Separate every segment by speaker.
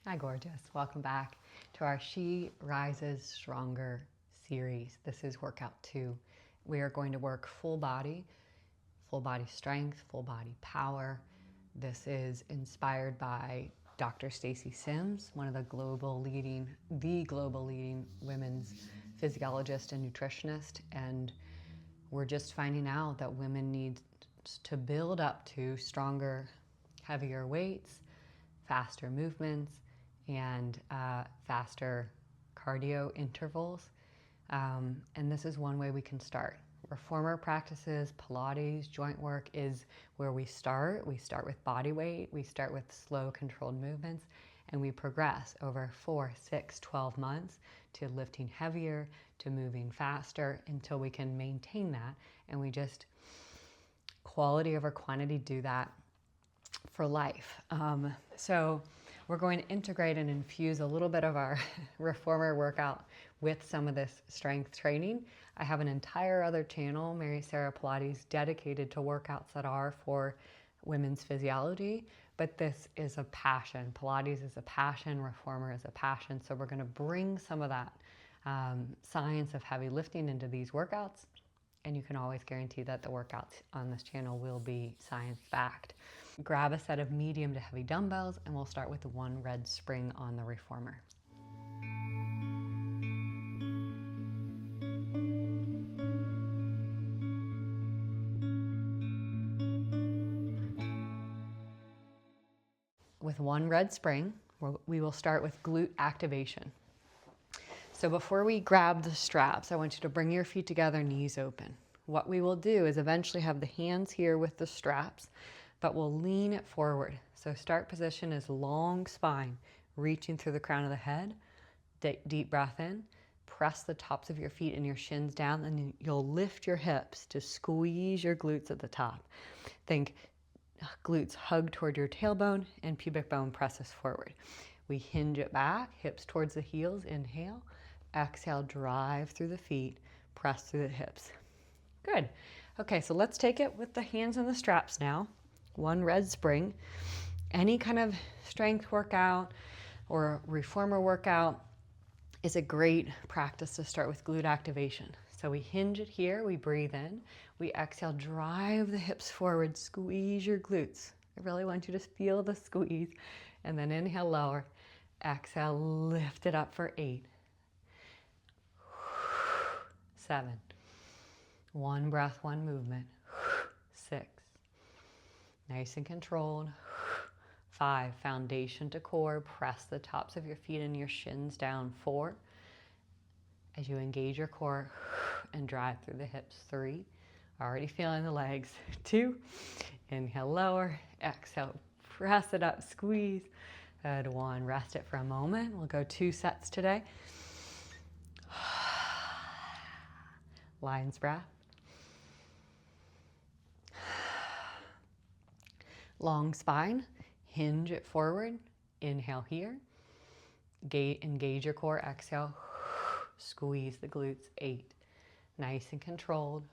Speaker 1: Hi, gorgeous. Welcome back to our She Rises Stronger series. This is workout 2. We are going to work full body strength, full body power. This is inspired by Dr. Stacy Sims, one of the global leading women's physiologist and nutritionist. And we're just finding out that women need to build up to stronger, heavier weights, faster movements, and faster cardio intervals. And this is one way we can start. Reformer practices, Pilates, joint work is where we start. We start with body weight. We start with slow, controlled movements, and we progress over 4, 6, 12 months to lifting heavier, to moving faster until we can maintain that. And we just quality over quantity do that for life. So we're going to integrate and infuse a little bit of our reformer workout with some of this strength training. I have an entire other channel, Mary Sarah Pilates, dedicated to workouts that are for women's physiology, but this is a passion. Pilates is a passion, reformer is a passion. So we're going to bring some of that science of heavy lifting into these workouts, and you can always guarantee that the workouts on this channel will be science-backed. Grab a set of medium to heavy dumbbells, and we'll start with the one red spring on the reformer. With one red spring, we will start with glute activation. So before we grab the straps, I want you to bring your feet together, knees open. What we will do is eventually have the hands here with the straps, but we'll lean it forward. So start position is long spine, reaching through the crown of the head. Deep breath in. Press the tops of your feet and your shins down, and you'll lift your hips to squeeze your glutes at the top. Think glutes hug toward your tailbone and pubic bone presses forward. We hinge it back, hips towards the heels, inhale. Exhale, drive through the feet, press through the hips. Good. Okay, so let's take it with the hands and the straps now. One red spring. Any kind of strength workout or reformer workout is a great practice to start with glute activation. So we hinge it here, we breathe in, we exhale, drive the hips forward, squeeze your glutes. I really want you to feel the squeeze. And then inhale, lower. Exhale, lift it up for 8. 7. One breath, one movement. 6. Nice and controlled. 5. Foundation to core. Press the tops of your feet and your shins down. 4. As you engage your core and drive through the hips. 3. Already feeling the legs. 2. Inhale, lower. Exhale, press it up, squeeze. Good. 1. Rest it for a moment. We'll go 2 sets today. Lion's breath. Long spine, hinge it forward. Inhale here. Engage your core. Exhale, squeeze the glutes. 8. Nice and controlled.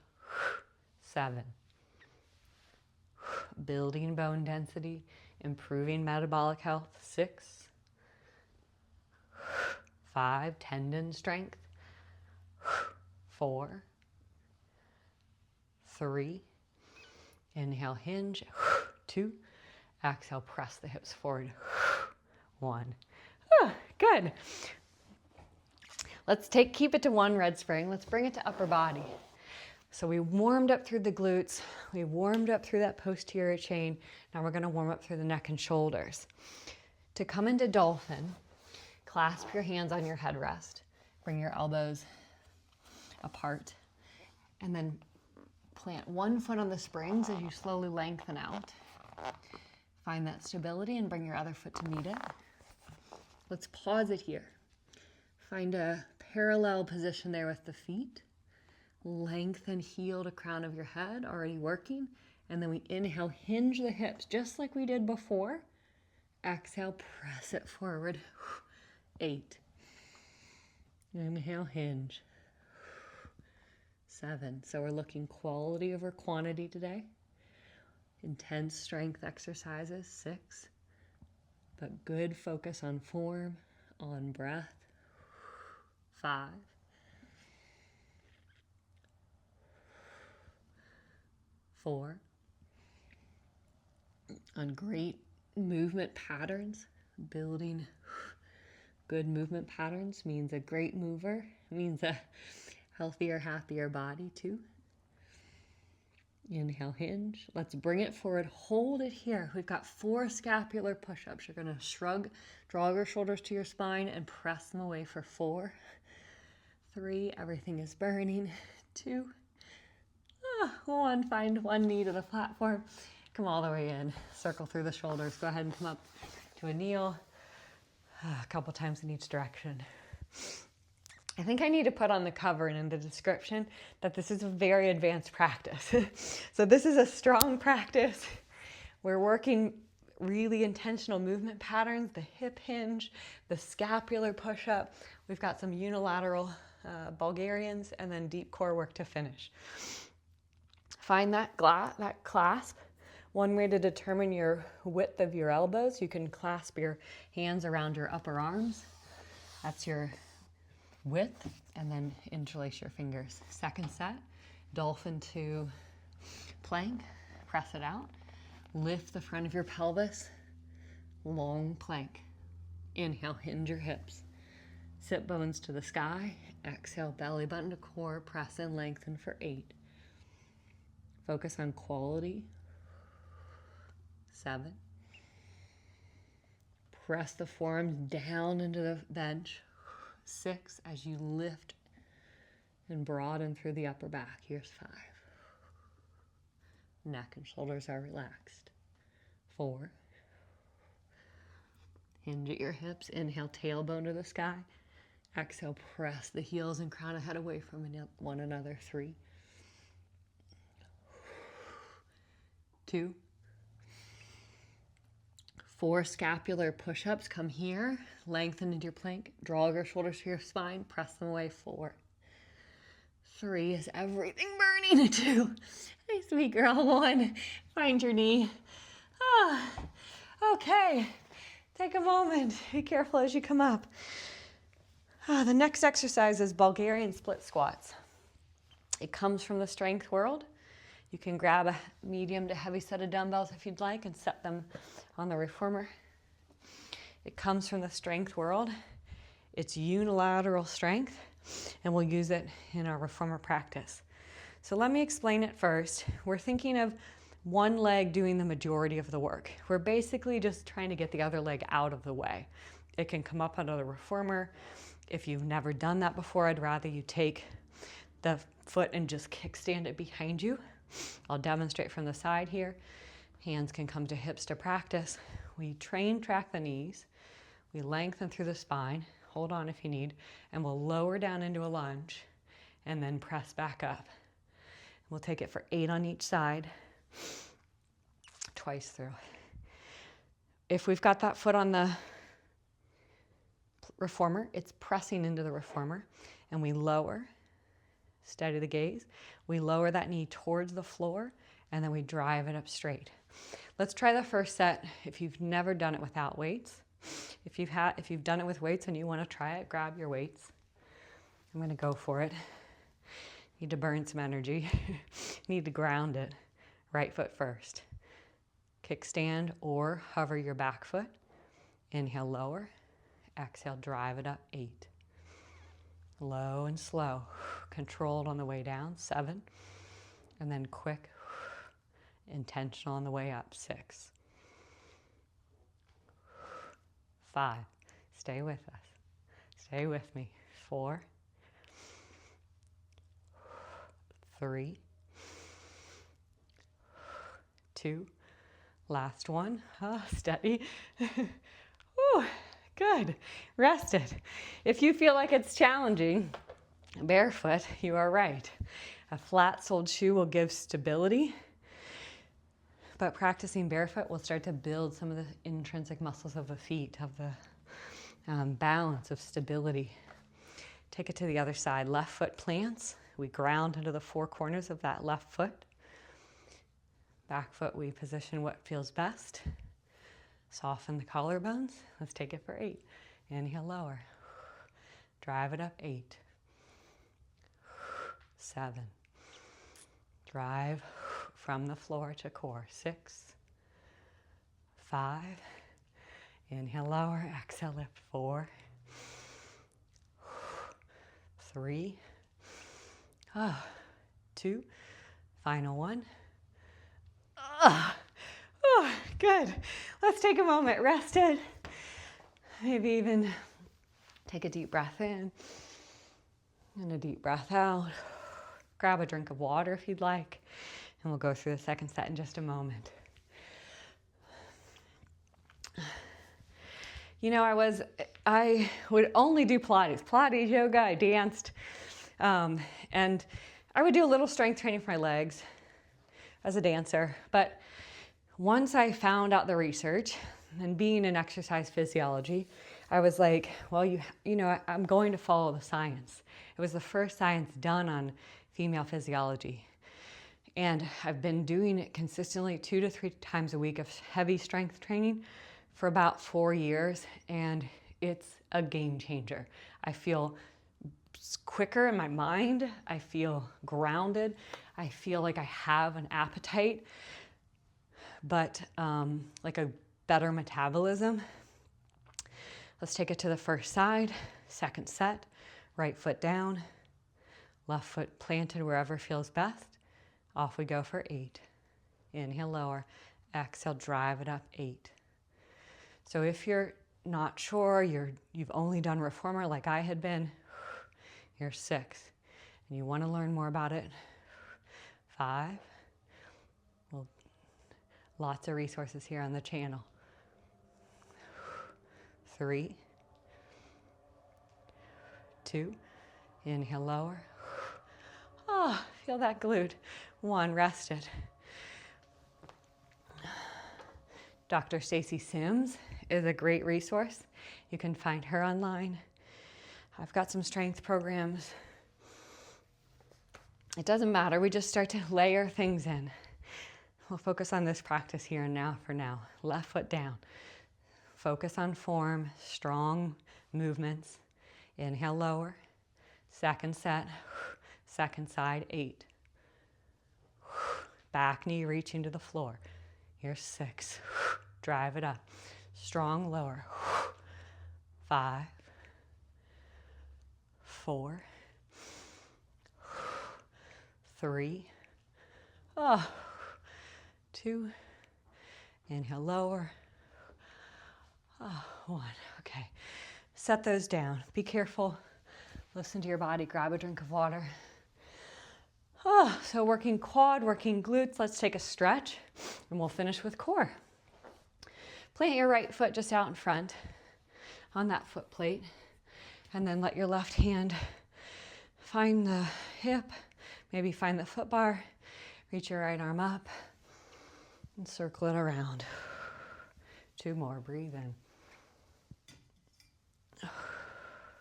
Speaker 1: 7. Building bone density, improving metabolic health. 6. 5. Tendon strength. 4. 3. Inhale, hinge. 2. Exhale, press the hips forward. 1. Good. Let's keep it to one red spring. Let's bring it to upper body. So we warmed up through the glutes. We warmed up through that posterior chain. Now we're going to warm up through the neck and shoulders. To come into dolphin, clasp your hands on your headrest. Bring your elbows apart. And then plant one foot on the springs as you slowly lengthen out. Find that stability and bring your other foot to meet it. Let's pause it here. Find a parallel position there with the feet. Lengthen, heel to crown of your head, already working. And then we inhale, hinge the hips just like we did before. Exhale, press it forward. 8. Inhale, hinge. 7. So we're looking quality over quantity today. Intense strength exercises. 6. but good focus on form, on breath. 5, 4, on great movement patterns. Building good movement patterns means a great mover, means a healthier, happier body too. Inhale, hinge. Let's bring it forward. Hold it here. We've got 4 scapular push-ups. You're going to shrug, draw your shoulders to your spine and press them away for 4, 3. Everything is burning. 2, 1. Find one knee to the platform. Come all the way in. Circle through the shoulders. Go ahead and come up to a kneel. A couple times in each direction. I think I need to put on the cover and in the description that this is a very advanced practice. So this is a strong practice. We're working really intentional movement patterns, the hip hinge, the scapular push-up. We've got some unilateral Bulgarians and then deep core work to finish. Find that clasp. One way to determine your width of your elbows, you can clasp your hands around your upper arms. That's your width, and then interlace your fingers. Second set, dolphin to plank. Press it out. Lift the front of your pelvis. Long plank. Inhale, hinge your hips. Sit bones to the sky. Exhale, belly button to core. Press and lengthen for 8. Focus on quality. 7. Press the forearms down into the bench. 6, as you lift and broaden through the upper back. Here's 5. Neck and shoulders are relaxed. 4. Hinge at your hips. Inhale, tailbone to the sky. Exhale, press the heels and crown of head away from one another. 3. 2. 4 scapular push-ups. Come here, lengthen into your plank, draw your shoulders to your spine, press them away. 4. 3, is everything burning? 2, hey sweet girl. 1, find your knee. Okay, take a moment, be careful as you come up. The next exercise is Bulgarian split squats. It comes from the strength world. You can grab a medium to heavy set of dumbbells if you'd like and set them on the reformer. It comes from the strength world. It's unilateral strength, and we'll use it in our reformer practice. So let me explain it first. We're thinking of one leg doing the majority of the work. We're basically just trying to get the other leg out of the way. It can come up under the reformer. If you've never done that before, I'd rather you take the foot and just kickstand it behind you. I'll demonstrate from the side here. Hands can come to hips to practice. We track the knees. We lengthen through the spine. Hold on if you need. And we'll lower down into a lunge and then press back up. We'll take it for 8 on each side. Twice through. If we've got that foot on the reformer, it's pressing into the reformer. And we lower. Steady the gaze. We lower that knee towards the floor, and then we drive it up straight. Let's try the first set if you've never done it without weights. If you've done it with weights and you want to try it, grab your weights. I'm going to go for it. Need to burn some energy. Need to ground it. Right foot first. Kickstand or hover your back foot. Inhale, lower. Exhale, drive it up. 8. Low and slow, controlled on the way down. 7, and then quick, intentional on the way up. 6, 5, stay with us, stay with me. 4, 3, 2, last one. Steady. Whew. Good. Rest it. If you feel like it's challenging, barefoot, you are right. A flat-soled shoe will give stability, but practicing barefoot will start to build some of the intrinsic muscles of the feet, of the balance, of stability. Take it to the other side. Left foot plants. We ground into the 4 corners of that left foot. Back foot, we position what feels best. Soften the collarbones. Let's take it for 8. Inhale, lower. Drive it up, 8. 7. Drive from the floor to core, 6. 5. Inhale, lower. Exhale, lift, 4. 3. 2. Final 1. Good. Let's take a moment. Rest it. Maybe even take a deep breath in and a deep breath out. Grab a drink of water if you'd like, and we'll go through the second set in just a moment. You know, I would only do Pilates, yoga, I danced, and I would do a little strength training for my legs as a dancer. But once I found out the research and being in exercise physiology, I was like, well, you know, I'm going to follow the science. It was the first science done on female physiology. And I've been doing it consistently 2 to 3 times a week of heavy strength training for about 4 years, and it's a game changer. I feel quicker in my mind. I feel grounded. I feel like I have an appetite, but like a better metabolism. Let's take it to the first side. Second set, right foot down, left foot planted wherever feels best. Off we go for 8. Inhale, lower. Exhale, drive it up, 8. So if you're not sure, you've only done reformer like I had been, here's 6. And you want to learn more about it, 5. Well, lots of resources here on the channel. 3. 2. Inhale, lower. Oh, feel that glute. 1, rest it. Dr. Stacy Sims is a great resource. You can find her online. I've got some strength programs. It doesn't matter. We just start to layer things in. We'll focus on this practice here and now for now. Left foot down. Focus on form, strong movements. Inhale, lower. Second set, second side, 8. Back knee reaching to the floor. Here's 6. Drive it up. Strong lower. 5. 4. 3. 2. Inhale, lower. 1. Okay. Set those down. Be careful. Listen to your body. Grab a drink of water. So working quad, working glutes. Let's take a stretch and we'll finish with core. Plant your right foot just out in front on that foot plate, and then let your left hand find the hip, maybe find the foot bar, reach your right arm up and circle it around. 2 more, breathe in.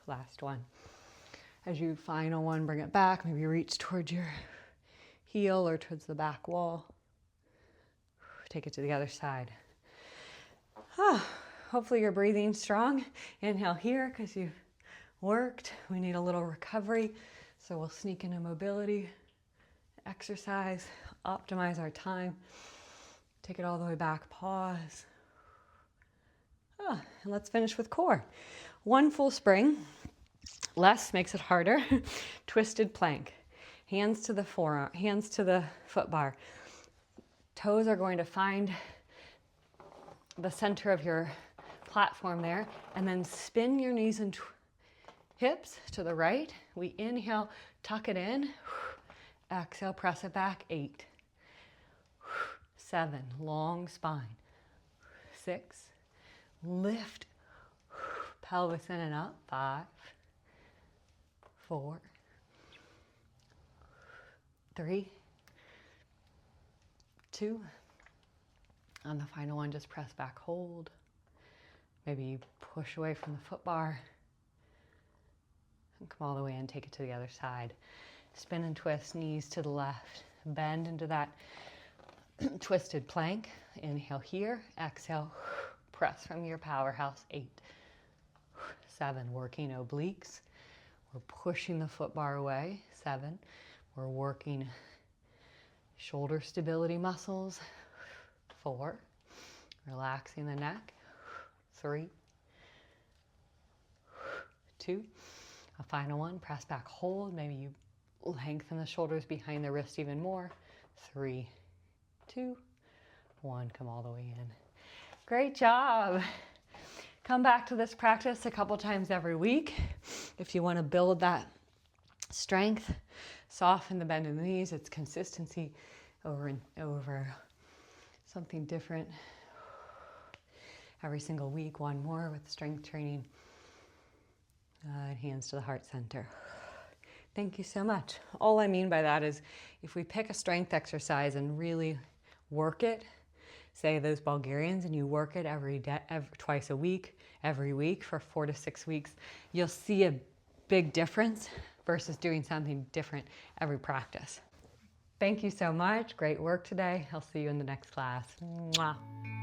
Speaker 1: Last one. As you final one, bring it back, maybe reach towards your heel or towards the back wall. Take it to the other side. Hopefully you're breathing strong. Inhale here because you've worked. We need a little recovery, so we'll sneak in a mobility exercise, optimize our time. Take it all the way back, pause. And let's finish with core. 1 full spring. Less makes it harder. Twisted plank. Hands to the forearm, hands to the foot bar. Toes are going to find the center of your platform there, and then spin your knees and hips to the right. We inhale, tuck it in. Exhale, press it back. 8. 7, long spine. 6, lift, pelvis in and up. 5, 4, 3, 2. On the final one, just press back, hold. Maybe you push away from the foot bar and come all the way in, take it to the other side. Spin and twist, knees to the left. Bend into that twisted plank. Inhale here, exhale, press from your powerhouse. 8, 7, working obliques. We're pushing the foot bar away. 7, we're working shoulder stability muscles. 4, relaxing the neck. 3, 2, a final one, press back, hold. Maybe you lengthen the shoulders behind the wrist even more. 3, 2, 1, come all the way in. Great job. Come back to this practice a couple times every week. If you want to build that strength, soften the bend in the knees. It's consistency over and over. Something different every single week. One more with strength training. Hands to the heart center. Thank you so much. All I mean by that is if we pick a strength exercise and really work it, say those Bulgarians, and you work it twice a week, every week for 4 to 6 weeks, you'll see a big difference versus doing something different every practice. Thank you so much. Great work today. I'll see you in the next class. Mwah.